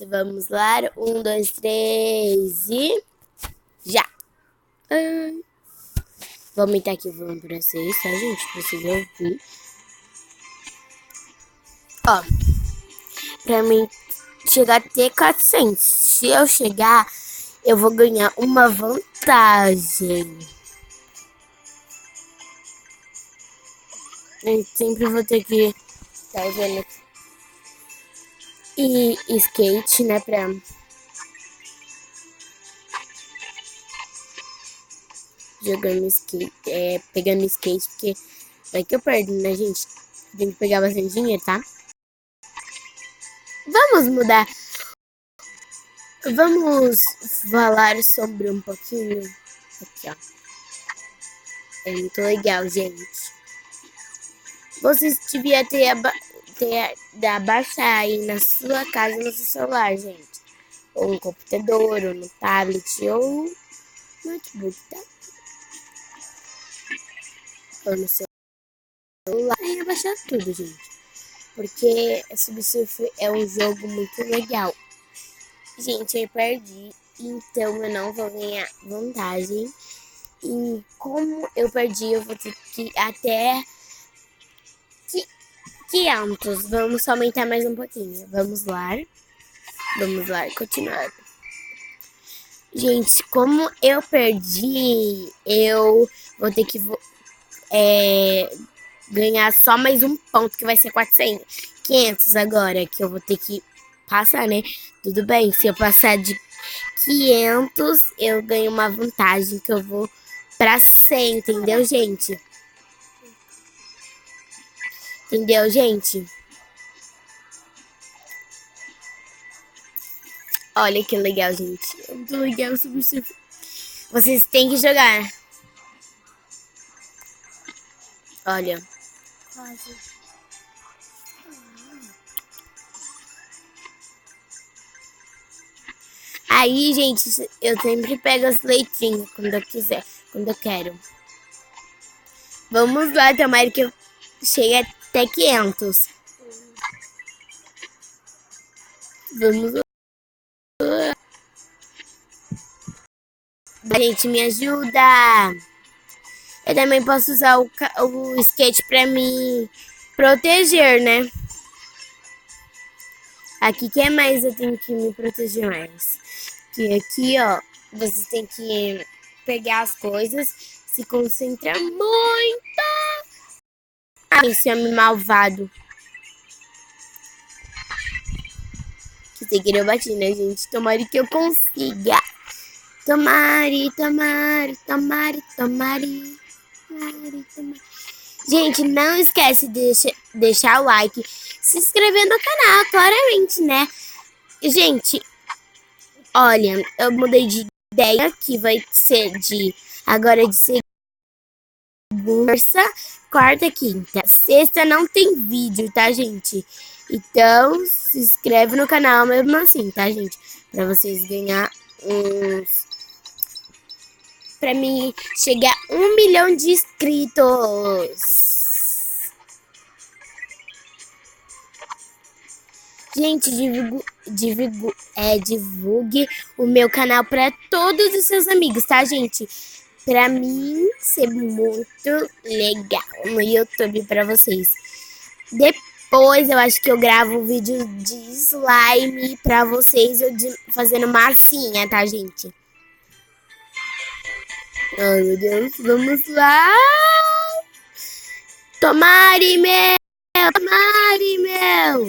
Vamos lá. 1, 2, 3 e já. Vou aumentar aqui o volume pra vocês, tá, gente? Pra vocês ouvir. Ó, pra mim chegar até 400. Se eu chegar, eu vou ganhar uma vantagem. Eu sempre vou ter que tá vendo e skate, né, pra jogando skate, pegando skate, porque vai que eu perdo, né, gente? Tem que pegar bastante dinheiro, tá? Vamos mudar. Vamos falar sobre um pouquinho. Aqui, ó. É muito legal, gente. Vocês deviam baixar aí na sua casa, no seu celular, gente. Ou no computador, ou no tablet, ou no notebook, tá? Ou no celular. E abaixar tudo, gente. Porque Subsurf é um jogo muito legal. Gente, eu perdi, então eu não vou ganhar vantagem. E como eu perdi, eu vou ter que ir até 500. Vamos aumentar mais um pouquinho. Vamos lá. Vamos lá, continuar. Gente, como eu perdi, eu vou ter que ganhar só mais um ponto, que vai ser 500 agora, que eu vou ter que passar, né? Tudo bem, se eu passar de 500, eu ganho uma vantagem que eu vou pra 100, entendeu, gente? Entendeu, gente? Olha que legal, gente. É muito legal sobre isso. Vocês têm que jogar. Olha. Aí, gente, eu sempre pego as letrinhas quando eu quiser, quando eu quero. Vamos lá, tomara que eu chegue até 500. Vamos lá. Gente, me ajuda. Eu também posso usar o skate pra me proteger, né? Aqui, que mais eu tenho que me proteger mais? Que aqui, ó, vocês têm que pegar as coisas, se concentrar muito. Ai, esse homem malvado. Que sem querer eu bati, né, gente? Tomara que eu consiga. Tomare, tomare, tomare, tomare. Gente, não esquece de deixar o like, se inscrever no canal, claramente, né? Gente, olha, eu mudei de ideia, que vai ser agora de segunda, terça, quarta, quinta. Sexta não tem vídeo, tá, gente? Então, se inscreve no canal mesmo assim, tá, gente? Pra vocês ganhar uns... Pra mim chegar a 1 milhão de inscritos. Gente, divulgue o meu canal para todos os seus amigos, tá, gente? Para mim ser muito legal no YouTube para vocês. Depois eu acho que eu gravo um vídeo de slime para vocês, fazendo massinha, tá, gente? Ai, meu Deus, vamos lá. Tomare mel, tomare mel.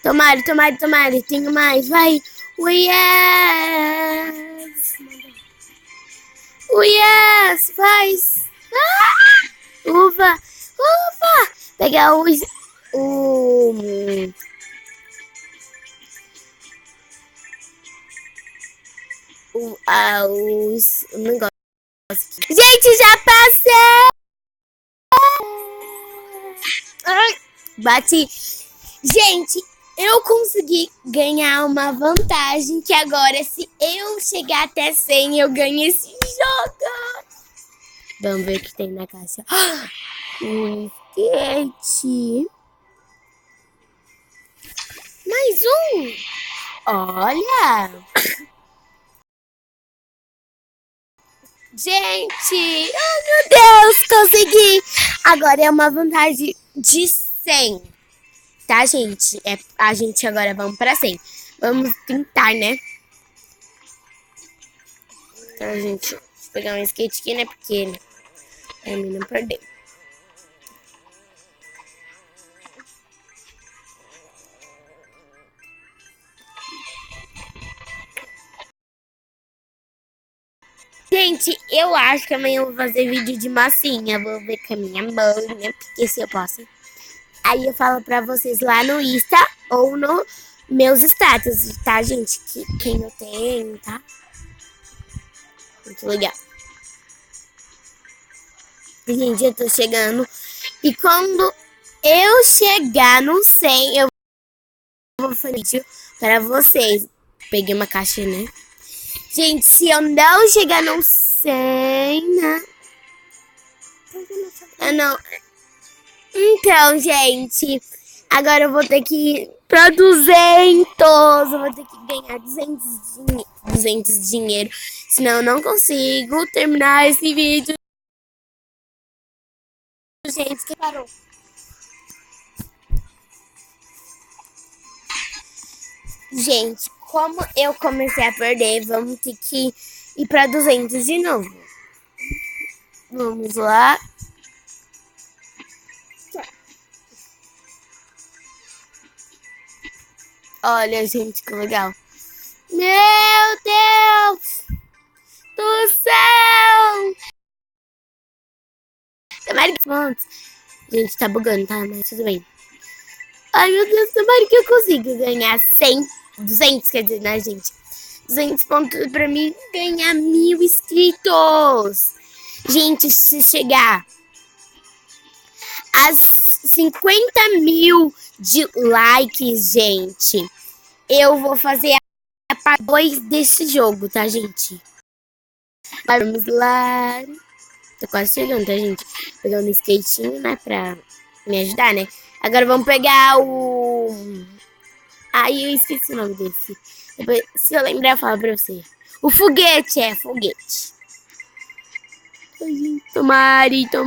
Tomare, tomare, tomare. Tenho mais. Vai. Yes. Yes. Faz. Ah! Uva. Uva. Pegar o negócio. Gente, já passei. Ai, bati. Gente, eu consegui ganhar uma vantagem, que agora, se eu chegar até 100, eu ganho esse jogo. Vamos ver o que tem na caixa. Um skate. Mais um. Olha. Gente, oh meu Deus, consegui. Agora é uma vantagem de 100. Tá, gente? A gente agora vamos pra 100. Vamos tentar, né? Então, gente, deixa eu pegar um skate aqui, né? Porque a mim não perdeu. Gente, eu acho que amanhã eu vou fazer vídeo de massinha. Vou ver com a minha mãe, né? Porque se eu posso. Aí eu falo pra vocês lá no Insta ou no meus status, tá, gente? Quem eu tenho, tá? Muito legal. Gente, eu tô chegando. E quando eu chegar no 100, eu vou fazer vídeo pra vocês. Peguei uma caixa, né? Gente, se eu não chegar no 100, né? Eu não... Então, gente, agora eu vou ter que ir pra 200. Eu vou ter que ganhar 200 de dinheiro. Senão eu não consigo terminar esse vídeo. Gente, que parou. Gente, como eu comecei a perder, vamos ter que ir pra 200 de novo. Vamos lá. Olha, gente, que legal. Meu Deus do céu! Tomara que pontos. Gente, tá bugando, tá? Mas tudo bem. Ai, meu Deus, tomara que eu consiga ganhar 100, 200, quer dizer, né, gente? 200 pontos pra mim ganhar 1000 inscritos. Gente, se chegar a 50 mil de likes, gente, eu vou fazer a parte 2 desse jogo, tá, gente? Vamos lá. Tô quase chegando, tá, gente? Pegando um skatinho, né, pra me ajudar, né? Agora vamos pegar o... Ai, eu esqueci o nome desse. Depois, se eu lembrar, eu falo pra você. O foguete, foguete. Tomare que eu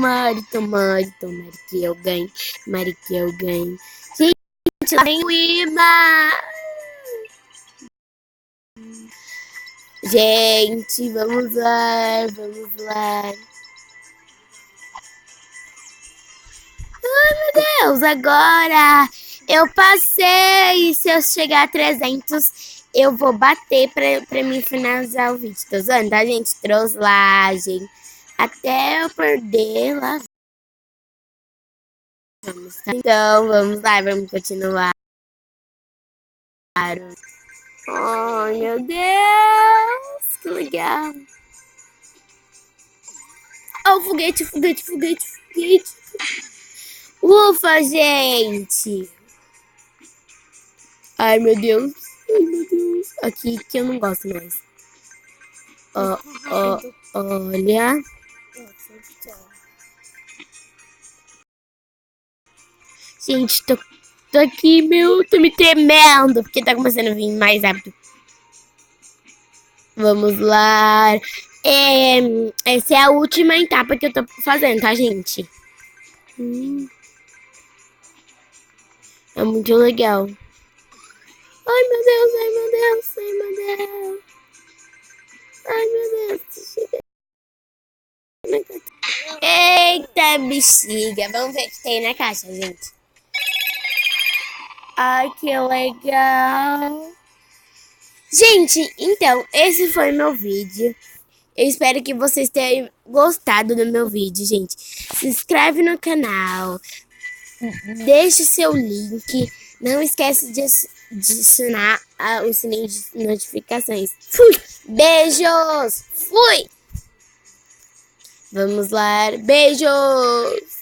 ganhe. Tomare que eu ganhe. Gente, lá vem o imã. Gente, vamos lá, vamos lá. Ai, meu Deus, agora eu passei. Se eu chegar a 300, eu vou bater pra mim finalizar o vídeo. Tô zoando, tá, gente? Trollagem. Até eu perder lá. Vamos, tá? Então, vamos lá, vamos continuar. Ai, meu Deus, que legal. Oh, foguete. Ufa, gente. Ai, meu Deus. Aqui que eu não gosto mais. Olha. Gente, tô aqui, tô me tremendo, porque tá começando a vir mais rápido. Vamos lá. Essa é a última etapa que eu tô fazendo, tá, gente? É muito legal. Ai, meu Deus. Ai, meu Deus. Eita, bexiga. Vamos ver o que tem na caixa, gente. Ai, que legal. Gente, então, esse foi meu vídeo. Eu espero que vocês tenham gostado do meu vídeo, gente. Se inscreve no canal. Deixe seu link. Não esquece de adicionar o sininho de notificações. Fui! Beijos! Fui! Vamos lá. Beijos!